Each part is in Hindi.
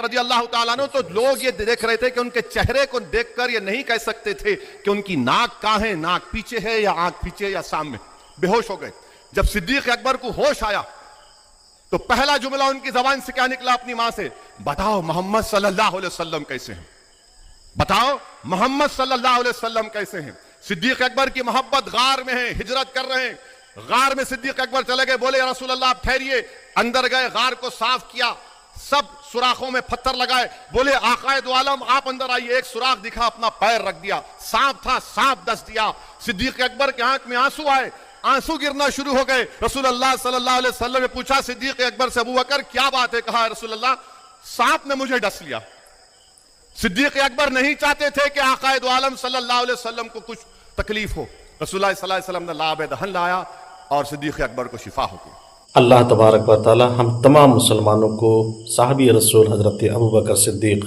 रजी अल्लाह ताला अन्हु, तो लोग ये देख रहे थे कि उनके चेहरे को देखकर ये नहीं कह सकते थे कि उनकी नाक कहां है, नाक पीछे है या आंख पीछे या सामने। बेहोश हो गए। जब सिद्दीक अकबर को होश आया तो पहला जुमला उनकी जबान से क्या निकला अपनी मां से, बताओ मोहम्मद सल्लल्लाहु अलैहि वसल्लम कैसे हैं, बताओ मोहम्मद सल्लल्लाहु अलैहि वसल्लम कैसे हैं। सिद्दीक अकबर की मोहब्बत गार में है, हिजरत कर रहे हैं। गार में सिद्दीक अकबर चले गए, बोले या रसूल अल्लाह आप ठहरिए। अंदर गए, गार को साफ किया, सब सुराखों में पत्थर लगाए, बोले आकाए दो आलम आप अंदर आइए। एक सुराख दिखा, अपना पैर रख दिया, सांप था, सांप डस दिया। सिद्दीक अकबर के आंख में आंसू आए, आंसू गिरना शुरू हो गए। रसूल अल्लाह सल्लल्लाहु अलैहि वसल्लम ने पूछा सिद्दीक अकबर से, अबू बकर क्या बात है? कहा रसूल अल्लाह सांप ने मुझे डस लिया। सिद्दीक अकबर नहीं चाहते थे कि आकाए दो आलम सल्लल्लाहु अलैहि वसल्लम को कुछ तकलीफ हो। रसूलुल्लाह सल्लल्लाहु अलैहि वसल्लम ने लाब दहन लाया और सिद्दीक अकबर को शिफा हो गई। अल्लाह तबारक व तआला हम तमाम मुसलमानों को साहबी रसूल हज़रत अबू बकर सिद्दीक़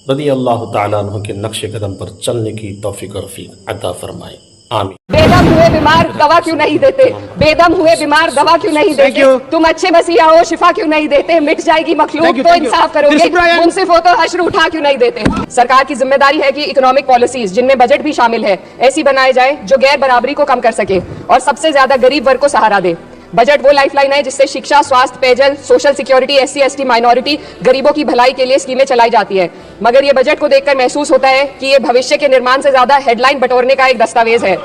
रज़ी अल्लाह तआला अन्हु के नक्शे कदम पर चलने की तौफीक और रफ़ीक अता फरमाए, आमीन। बेदम हुए बीमार दवा क्यों नहीं देते? बेदम हुए बीमार दवा क्यों नहीं देते? तुम अच्छे मसीहा हो, शिफा क्यों नहीं देते? मिट जाएगी मखलूक तो इंसाफ करोगे, मुनसिफ हो तो हश्र उठा क्यों नहीं देते? सरकार की जिम्मेदारी है कि इकोनॉमिक पॉलिसीज जिनमें बजट भी शामिल है ऐसी बनाए जाए जो गैर बराबरी को कम कर सके और सबसे ज्यादा गरीब वर्ग को सहारा दे। बजट वो लाइफलाइन है जिससे शिक्षा, स्वास्थ्य, पेयजल, social security, SC ST minority, गरीबों की भलाई के लिए स्कीमें चलाई जाती है। मगर ये बजट को देखकर महसूस होता है कि ये भविष्य के निर्माण से ज्यादा हेडलाइन बटोरने का एक दस्तावेज है।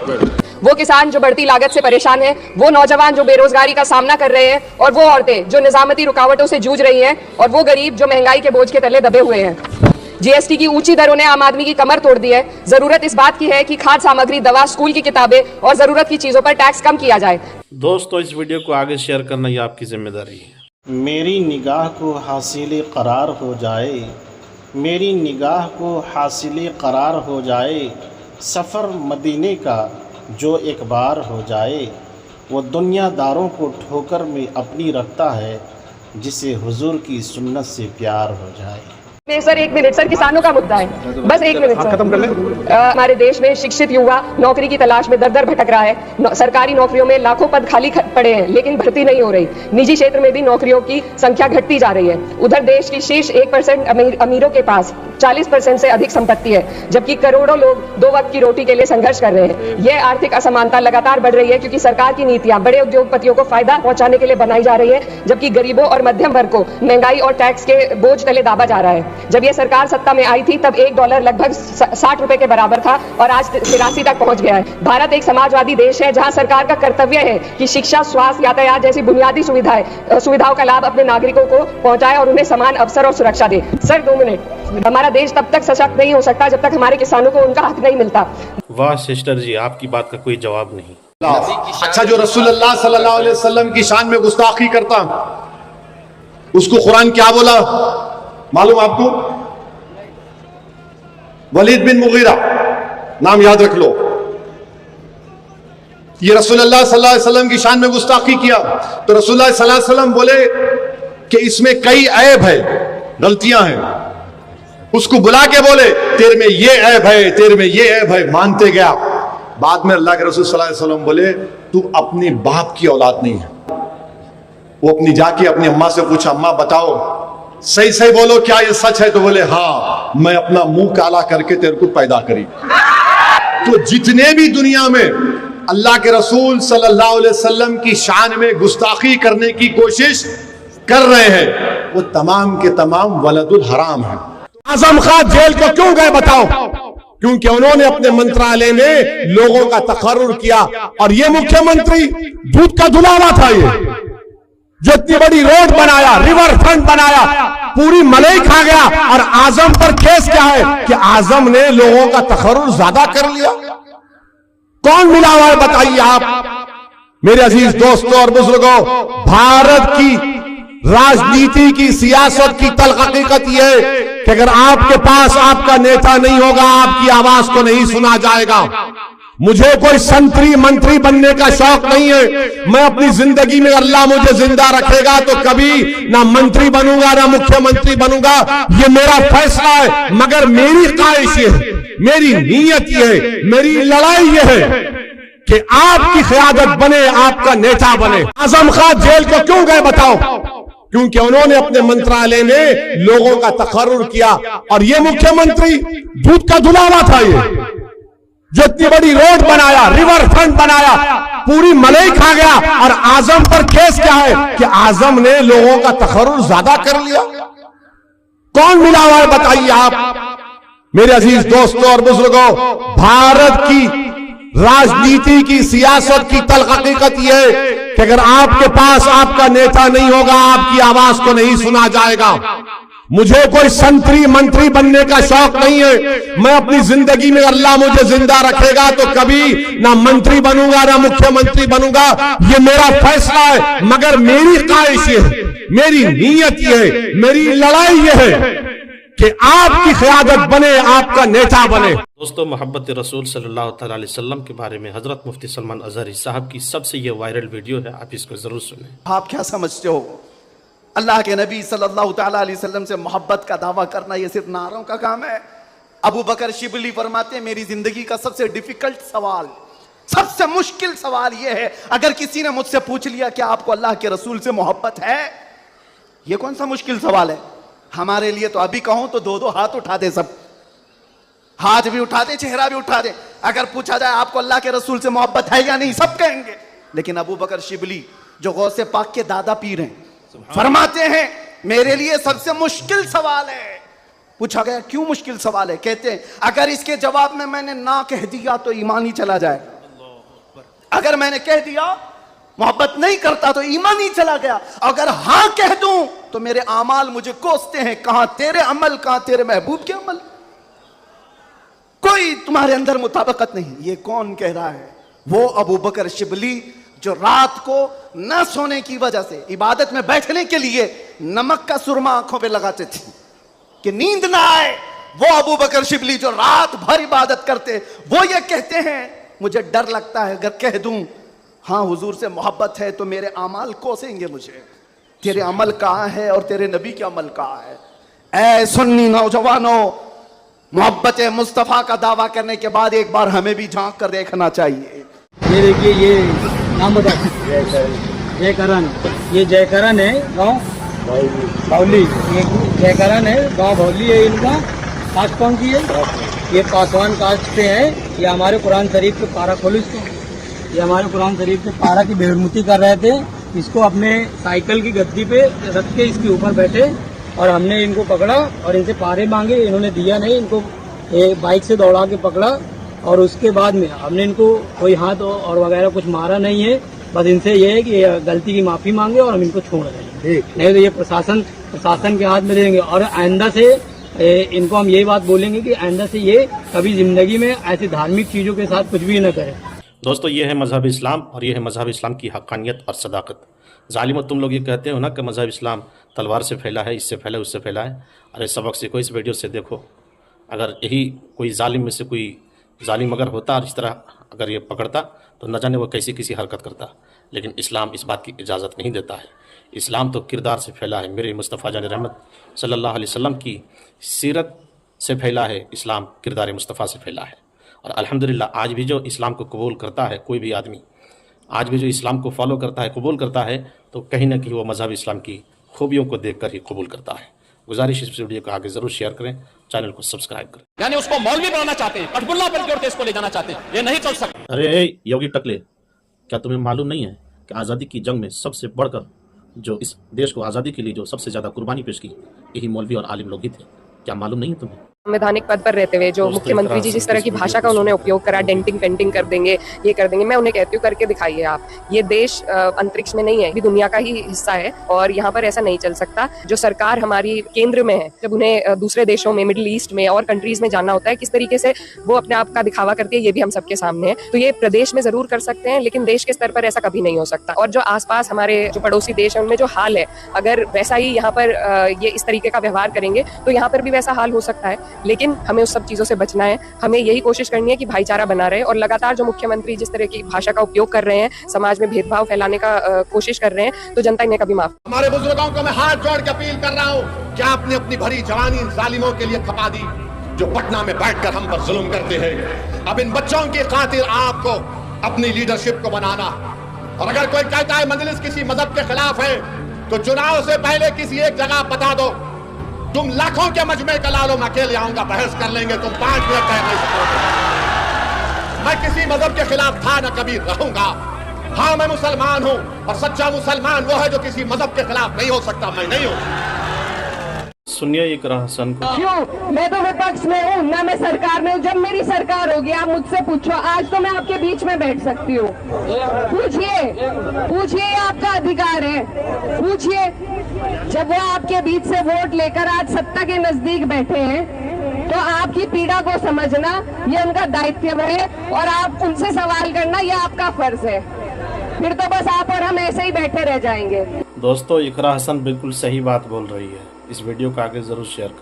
वो किसान जो बढ़ती लागत से परेशान है, वो नौजवान जो बेरोजगारी का सामना कर रहे हैं और वो औरतें जो निजामती रुकावटों से जूझ रही हैं और वो गरीब जो महंगाई के बोझ के तले दबे हुए हैं। GST की ऊंची दरों ने आम आदमी की कमर तोड़ दी है। जरूरत इस बात की है कि खाद्य सामग्री, दवा, स्कूल की किताबें और जरूरत की चीजों पर टैक्स कम किया जाए। दोस्तों इस वीडियो को आगे शेयर करना ये आपकी जिम्मेदारी है। मेरी निगाह को हासिल करार हो जाए, मेरी निगाह को हासिल करार हो जाए, सफ़र मदीने का जो एक बार हो जाए, वो दुनियादारों को ठोकर में अपनी रखता है जिसे हुजूर की सुन्नत से प्यार हो जाए। सर 1 मिनट सर, किसानों का मुद्दा है, बस 1 मिनट सर। खत्म कर लें। हमारे देश में शिक्षित युवा नौकरी की तलाश में दर दर भटक रहा है। सरकारी नौकरियों में लाखों पद खाली पड़े हैं लेकिन भर्ती नहीं हो रही। निजी क्षेत्र में भी नौकरियों की संख्या घटती जा रही है। उधर देश की शीर्ष 1% अमीरों के पास 40% से अधिक संपत्ति है, जबकि करोड़ों लोग 2 वक्त की रोटी के लिए संघर्ष कर रहे हैं। यह आर्थिक असमानता लगातार बढ़ रही है क्योंकि सरकार की नीतियां बड़े उद्योगपतियों को फायदा पहुंचाने के लिए बनाई जा रही है, जबकि गरीबों और मध्यम वर्ग को महंगाई और टैक्स के बोझ तले दाबा जा रहा है। जब यह सरकार सत्ता में आई थी तब $1 लगभग 60 रुपए के बराबर था और आज 83 तक पहुंच गया है। भारत एक समाजवादी देश है जहां सरकार का कर्तव्य है कि शिक्षा, स्वास्थ्य, यातायात जैसी बुनियादी सुविधाओं का लाभ अपने नागरिकों को पहुंचाए और उन्हें समान अवसर और सुरक्षा दे। Sir 2 minute. हमारा देश तब तक सशक्त नहीं हो सकता जब तक हमारे किसानों को उनका हक नहीं मिलता। वाह सिस्टर जी, आपकी बात का कोई जवाब नहीं। अच्छा, जो रसूलुल्लाह सल्लल्लाहु अलैहि वसल्लम की शान में गुस्ताखी करता उसको कुरान क्या बोला मालूम आपको? वलीद बिन मुगीरा, नाम याद रख लो। ये रसूलुल्लाह सल्लल्लाहु अलैहि वसल्लम की शान में गुस्ताखी किया तो रसूलुल्लाह सल्लल्लाहु अलैहि वसल्लम बोले कि इसमें कई ऐब है, गलतियां हैं। उसको बुला के बोले तेरे में ये ऐब है, तेरे में ये ऐब है, मानते गया। बाद में अल्लाह के रसूल सल्लल्लाहु अलैहि वसल्लम बोले तू अपने बाप की औलाद नहीं है। वो अपनी जाके अपनी अम्मा से पूछा, अम्मा बताओ सही सही बोलो क्या ये सच है? तो बोले हाँ, मैं अपना मुंह काला करके तेरे को पैदा करी। तो जितने भी दुनिया में अल्लाह के रसूल सल्लल्लाहु अलैहि वसल्लम की शान में गुस्ताखी करने की कोशिश कर रहे हैं वो तमाम के तमाम वलदुल हराम है। आजम खान जेल को क्यों गए बताओ? क्योंकि उन्होंने अपने मंत्रालय में लोगों का तकर्रुर किया और ये मुख्यमंत्री दूध का धुलावा था। ये जो इतनी बड़ी रोड बनाया, रिवर फ्रंट बनाया, पूरी मलाई खा गया और आजम पर केस क्या है कि आजम ने लोगों का तकर्रुर ज्यादा कर लिया। कौन मिला हुआ है बताइए आप मेरे अजीज दोस्तों और बुजुर्गों। भारत की राजनीति की, सियासत की तल्ख हकीकत यह है कि अगर आपके पास आपका नेता नहीं होगा आपकी आवाज को नहीं सुना जाएगा। मुझे कोई संतरी मंत्री बनने का शौक नहीं है। मैं अपनी जिंदगी में अल्लाह मुझे जिंदा रखेगा तो कभी ना मंत्री बनूंगा ना मुख्यमंत्री बनूंगा, ये मेरा फैसला है। मगर मेरी ख्वाहिश ये है, मेरी नीयत ये है, मेरी लड़ाई ये है कि आपकी क़यादत बने, आपका नेता बने। आजम खान जेल को क्यों गए बताओ? क्योंकि उन्होंने अपने मंत्रालय में लोगों का तकर्रुर किया। और ये मुख्यमंत्री दूध का धुलावा था, ये जो इतनी बड़ी रोड बनाया, रिवर फ्रंट बनाया, पूरी मलाई खा गया। और आजम पर केस क्या है कि आजम ने लोगों का तकर्रुर ज्यादा कर लिया। कौन मिला हुआ है बताइए आप मेरे अजीज दोस्तों और बुजुर्गों। भारत की राजनीति की, सियासत की तल्ख हकीकत यह है कि अगर आपके पास आपका नेता नहीं होगा, आपकी आवाज को नहीं सुना जाएगा। मुझे कोई संतरी मंत्री बनने का शौक नहीं है। मैं अपनी जिंदगी में अल्लाह मुझे जिंदा रखेगा तो कभी ना मंत्री बनूंगा ना मुख्यमंत्री बनूंगा, ये मेरा फैसला है। मगर मेरी ख्वाहिश ये है, मेरी नीयत ये है, मेरी लड़ाई ये है कि आपकी क़यादत बने, आपका नेता बने। दोस्तों, मोहब्बत रसूल सल्लल्लाहु अलैहि वसल्लम के बारे में हज़रत मुफ्ती सलमान अज़हरी साहब की सबसे ये वायरल वीडियो है, आप इसको ज़रूर सुनें। आप क्या समझते हो, अल्लाह के नबी सल्लल्लाहु अलैहि वसल्लम से मोहब्बत का दावा करना ये सिर्फ नारों का काम है? अबू बकर शिबली फरमाते हैं, मेरी जिंदगी का सबसे डिफिकल्ट सवाल, सबसे मुश्किल सवाल ये है, अगर किसी ने मुझसे पूछ लिया कि आपको अल्लाह के रसूल से मोहब्बत है, ये कौन सा मुश्किल सवाल है हमारे लिए? तो अभी कहूं तो दो दो हाथ उठा दे, सब हाथ भी उठा दे, चेहरा भी उठा दे। अगर पूछा जाए आपको अल्लाह के रसूल से मोहब्बत है या नहीं, सब कहेंगे। लेकिन अबू बकर शिबली जो गौसे पाक के दादा पीर हैं, फरमाते हैं मेरे लिए सबसे मुश्किल सवाल है। पूछा गया क्यों मुश्किल सवाल है? कहते हैं अगर इसके जवाब में मैंने ना कह दिया तो ईमान ही चला जाए, अगर मैंने कह दिया मोहब्बत नहीं करता तो ईमान ही चला गया, अगर हां कह दूं तो मेरे आमाल मुझे कोसते हैं, कहां तेरे अमल, कहां तेरे महबूब के अमल, कोई तुम्हारे अंदर मुताबिकत नहीं। ये कौन कह रहा है? वो अबू बकर शिबली जो रात को न सोने की वजह से इबादत में बैठने के लिए नमक का सुरमा आंखों पे लगाते थे कि नींद ना आए। वो अबू बकर शिबली जो रात भर इबादत करते, वो ये कहते हैं मुझे डर लगता है अगर कह दूं हाँ हुजूर से मोहब्बत है तो मेरे अमाल कोसेंगे मुझे, तेरे अमल कहाँ है और तेरे नबी के अमल कहाँ है। ऐ सुन्नी नौजवानों, मोहब्बत मुस्तफ़ा का दावा करने के बाद एक बार हमें भी झांक कर देखना चाहिए। ये देखिए, ये नाम बता, जयकरण, ये जयकरण है गाँव बावली, ये जयकरण है गाँव बावली है इनका। कास्ट कौन की है? ये पासवान कास्ट पे है। ये हमारे कुरान शरीफ पे पारा खोलो इसको, ये हमारे कुरान शरीफ पे पारा की बेरमुती कर रहे थे। इसको अपने साइकिल की गद्दी पे रख के इसके ऊपर बैठे और हमने इनको पकड़ा और इनसे पारे मांगे, इन्होंने दिया नहीं। इनको बाइक से दौड़ा के पकड़ा और उसके बाद में हमने इनको कोई हाथ और वगैरह कुछ मारा नहीं है। बस इनसे ये है कि गलती की माफी मांगे और हम इनको छोड़ देंगे, नहीं तो ये प्रशासन के हाथ में देंगे। और आइंदा से इनको हम यही बात बोलेंगे कि आइंदा से ये कभी जिंदगी में ऐसी धार्मिक चीज़ों के साथ कुछ भी न करें। दोस्तों, ये है मज़हब इस्लाम और ये है मज़हब इस्लाम की हक़ानियत और सदाकत। ज़ालिमों, तुम लोग ये कहते हो ना कि मज़हब इस्लाम तलवार से फैला है, इससे फैला है, उससे फैला है। अरे सबक सीखो इस वीडियो से। देखो, अगर यही कोई जालिम में से कोई जालिम अगर होता और इस तरह अगर ये पकड़ता तो न जाने वो कैसी किसी हरकत करता। लेकिन इस्लाम इस बात की इजाज़त नहीं देता है। इस्लाम तो किरदार से फैला है, मेरे मुस्तफ़ा जान रहमत सल्लल्लाहु अलैहि वसल्लम की सीरत से फैला है। इस्लाम किरदार मुस्तफ़ा से फैला है। और अल्हम्दुलिल्लाह आज भी जो इस्लाम को कबूल करता है, कोई भी आदमी आज भी जो इस्लाम को फॉलो करता है, कबूल करता है, तो कहीं ना कहीं वो मज़हब इस्लाम की खूबियों को देखकर ही कबूल करता है। गुजारिश इस वीडियो को आगे ज़रूर शेयर करें, चैनल को सब्सक्राइब करें। यानी उसको मौलवी बनाना चाहते हैं, कठपुतला बन के और देश को ले जाना चाहते हैं, ये नहीं चल सकता। अरे योगी टकले, क्या तुम्हें मालूम नहीं है कि आज़ादी की जंग में सबसे बढ़कर जो इस देश को आज़ादी के लिए जो सबसे ज़्यादा कुर्बानी पेश की, यही मौलवी और आलिम लोग ही थे? क्या मालूम नहीं है तुम्हें? संवैधानिक पद पर रहते हुए जो मुख्यमंत्री जी जिस तरह की भाषा का उन्होंने उपयोग करा, डेंटिंग पेंटिंग कर देंगे, ये कर देंगे, मैं उन्हें कहती हूँ करके दिखाइए आप। ये देश अंतरिक्ष में नहीं है, भी दुनिया का ही हिस्सा है और यहाँ पर ऐसा नहीं चल सकता। जो सरकार हमारी केंद्र में है, जब उन्हें दूसरे देशों में, मिडिल ईस्ट में और कंट्रीज में जाना होता है, किस तरीके से वो अपने आप का दिखावा करती है, ये भी हम सबके सामने है। तो ये प्रदेश में जरूर कर सकते हैं, लेकिन देश के स्तर पर ऐसा कभी नहीं हो सकता। और जो आसपास हमारे जो पड़ोसी देश है, उनमें जो हाल है, अगर वैसा ही यहाँ पर ये इस तरीके का व्यवहार करेंगे तो यहाँ पर भी वैसा हाल हो सकता है। लेकिन हमें सब चीजों से बचना है। हमें यही कोशिश करनी है कि भाईचारा बना रहे और लगातार जो मुख्यमंत्री जिस तरह की भाषा का उपयोग कर रहे हैं, समाज में भेदभाव फैलाने का कोशिश कर रहे हैं, तो जनता इन्हें कभी माफ। हमारे बुजुर्गों को मैं हाथ जोड़ के अपील कर रहा हूँ कि आपने अपनी भरी जवानी इन जालिमों के लिए खपा दी जो पटना में बैठकर हम पर जुल्म करते हैं। अब इन बच्चों की खातिर आपको अपनी लीडरशिप को बनाना। और अगर कोई कहता है मजलिस किसी मजहब के खिलाफ है, तो चुनाव से पहले किसी एक जगह बता दो, तुम लाखों के मजमे का ला लो, मैं अकेले आऊंगा, बहस कर लेंगे, तुम 5 मिनट तय नहीं सकोगे। मैं किसी मजहब के खिलाफ था न कभी रहूंगा। हाँ, मैं मुसलमान हूं और सच्चा मुसलमान वो है जो किसी मजहब के खिलाफ नहीं हो सकता, मैं नहीं हूं। सुनिए इकरा हसन को। क्यों? मैं तो विपक्ष में हूँ, ना मैं सरकार में हूँ। जब मेरी सरकार होगी आप मुझसे पूछो, आज तो मैं आपके बीच में बैठ सकती हूँ। पूछिए, ये आपका अधिकार है, पूछिए। जब वो आपके बीच से वोट लेकर आज सत्ता के नजदीक बैठे हैं, तो आपकी पीड़ा को समझना ये उनका दायित्व है और आप उनसे सवाल करना ये आपका फर्ज है। फिर तो बस आप और हम ऐसे ही बैठे रह जाएंगे। दोस्तों, इकरा हसन बिल्कुल सही बात बोल रही है। इस वीडियो को आगे ज़रूर शेयर करें।